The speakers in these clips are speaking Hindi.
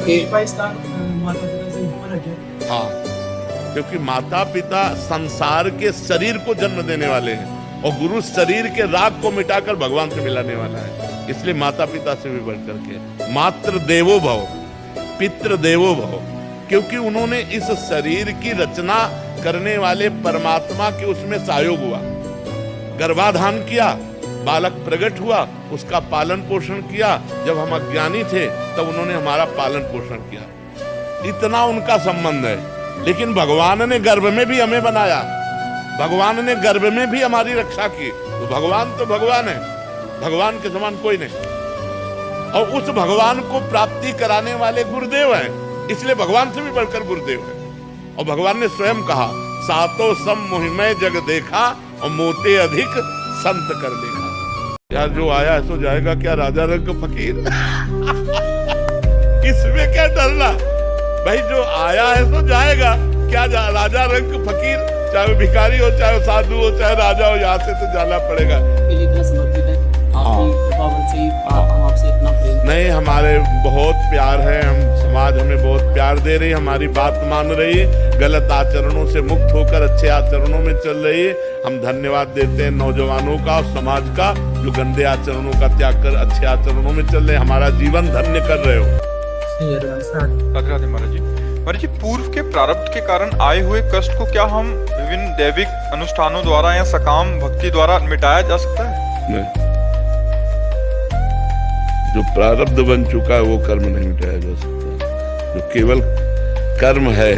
माता पिता से ऊपर है क्या? हाँ, क्योंकि माता पिता संसार के शरीर को जन्म देने वाले हैं और गुरु शरीर के राग को मिटाकर भगवान से मिलाने वाला है। इसलिए माता पिता से भी बढ़कर के मातृ देवो भव, पितृ देवो भव, क्योंकि उन्होंने इस शरीर की रचना करने वाले परमात्मा के उसमें सहयोग हुआ, गर्भाधान किया, बालक प्रकट हुआ, उसका पालन पोषण किया। जब हम अज्ञानी थे तब उन्होंने हमारा पालन पोषण किया, इतना उनका संबंध है। लेकिन भगवान ने गर्भ में भी हमें बनाया, भगवान ने गर्भ में भी हमारी रक्षा की। तो भगवान है, भगवान के समान कोई नहीं। और उस भगवान को प्राप्ति कराने वाले गुरुदेव हैं, इसलिए भगवान से भी बढ़कर गुरुदेव है। और भगवान ने स्वयं कहा, सातो सम मोहिमय जग देखा और मोते अधिक संत कर देखा। यार जो आया है सो जाएगा, क्या राजा रंग फकीर इसमें क्या डरना भाई, जो आया है सो जाएगा, क्या राजा रंग फकीर, चाहे वो भिखारी हो, चाहे वो साधु हो, चाहे राजा हो, यहाँ से तो जाना पड़ेगा। समर्पित है आपकी कृपा से हम आपसे इतना प्रेम। नहीं, हमारे बहुत प्यार है, हम समाज हमें बहुत प्यार दे रही है, हमारी बात मान रही है, गलत आचरणों से मुक्त होकर अच्छे आचरणों में चल रही है। हम धन्यवाद देते हैं नौजवानों का और समाज का, जो गंदे आचरणों का त्याग कर अच्छे आचरणों में चल रहे, हमारा जीवन धन्य कर रहे हो। राधे राधे महाराज जी। महाराज जी, पूर्व के प्रारब्ध के कारण आए हुए कष्ट को क्या हम विभिन्न दैविक अनुष्ठानों द्वारा या सकाम भक्ति द्वारा मिटाया जा सकता है? नहीं, जो प्रारब्ध बन चुका है वो कर्म नहीं मिटाया जा सकता। जो केवल कर्म है,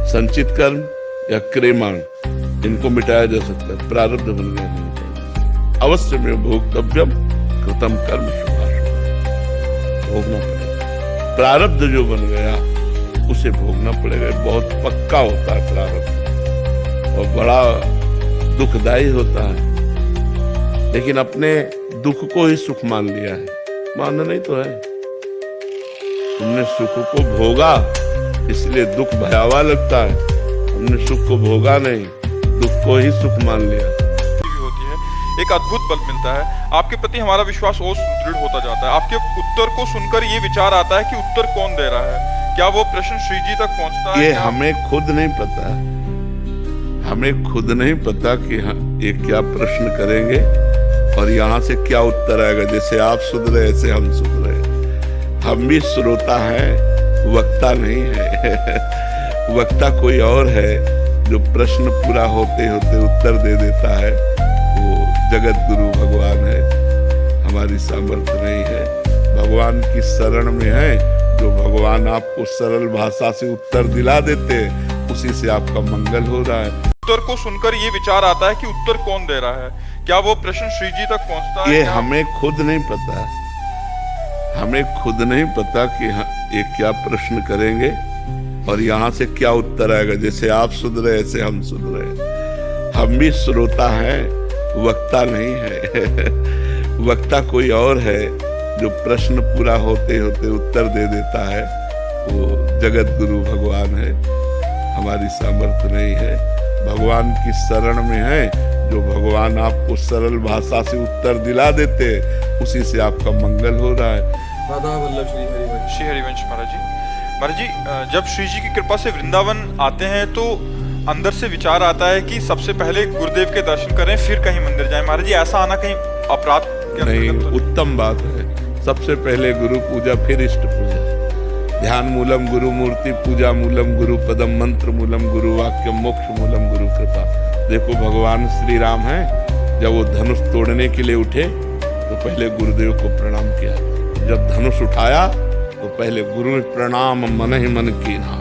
संचित कर्म या क्रियमाण, इनको मिटाया जा सकता है। प्रारब्ध बन गया नहीं मिटाया। अवश्य में भोक्तव्यम कृतम कर्म शुभाशुभ, भोगना पड़ेगा। प्रारब्ध जो बन गया उसे भोगना पड़ेगा। बहुत पक्का होता है प्रारब्ध और बड़ा दुखदायी होता है, लेकिन अपने दुख को ही सुख मान लिया है। मानना नहीं तो है, तुमने सुख को भोगा इसलिए दुख भयावह लगता है, हमने सुख को भोगा नहीं, दुख को ही सुख मान लिया। होती है, एक अद्भुत बल मिलता है, आपके प्रति हमारा विश्वास और सुदृढ़ होता जाता है। आपके उत्तर को सुनकर ये विचार आता है कि उत्तर कौन दे रहा है, क्या वो प्रश्न श्री जी तक पहुंचता है? ये हमें खुद नहीं पता, हमें खुद नहीं पता कि ये क्या प्रश्न करेंगे और यहाँ से क्या उत्तर आएगा। जैसे आप सुधरे ऐसे हम सुधरे, हम भी श्रोता हैं, वक्ता नहीं है। वक्ता कोई और है जो प्रश्न पूरा होते होते उत्तर दे देता है, वो जगत गुरु भगवान है। हमारी सामर्थ्य नहीं है, भगवान की शरण में है। जो भगवान आपको सरल भाषा से उत्तर दिला देते हैं, उसी से आपका मंगल हो रहा है। उत्तर को सुनकर ये विचार आता है कि उत्तर कौन दे रहा है, क्या वो प्रश्न श्री जी तक पहुंचता है? ये हमें खुद नहीं पता, हमें खुद नहीं पता कि ये क्या प्रश्न करेंगे और यहाँ से क्या उत्तर आएगा। जैसे आप सुधरे ऐसे हम सुधरे, हम भी श्रोता हैं, वक्ता नहीं है। वक्ता कोई और है जो प्रश्न पूरा होते होते उत्तर दे देता है, वो जगत गुरु भगवान है। हमारी सामर्थ्य नहीं है, भगवान की शरण में है। जो भगवान आपको सरल भाषा से उत्तर दिला देते हैं, उसी से आपका मंगल हो रहा है। राधा वल्लभ श्री हरिवंश महाराज जी। महाराज जी, जब श्री जी की कृपा से वृंदावन आते हैं तो अंदर से विचार आता है कि सबसे पहले गुरुदेव के दर्शन करें फिर कहीं मंदिर जाएं। महाराज जी, ऐसा आना कहीं अपराध नहीं, उत्तम बात है। सबसे पहले गुरु पूजा, फिर इष्ट पूजा। ध्यान मूलम गुरु मूर्ति पूजा मूलम गुरु पदम, मंत्र मूलम गुरु वाक्य, मोक्ष मूलम गुरु कृपा। देखो भगवान श्री राम हैं, जब वो धनुष तोड़ने के लिए उठे तो पहले गुरुदेव को प्रणाम किया। जब धनुष उठाया तो पहले गुरु प्रणाम मन ही मन कीना।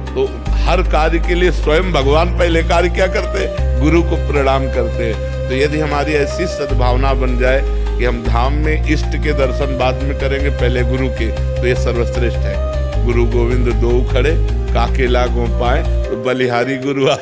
तो हर कार्य के लिए स्वयं भगवान पहले कार्य क्या करते? गुरु को प्रणाम करते। तो यदि हमारी ऐसी सद्भावना बन जाए कि हम धाम में इष्ट के दर्शन बाद में करेंगे, पहले गुरु के, तो ये सर्वश्रेष्ठ है। गुरु गोविंद दो खड़े, काके लागों पाए, तो बलिहारी गुरु आप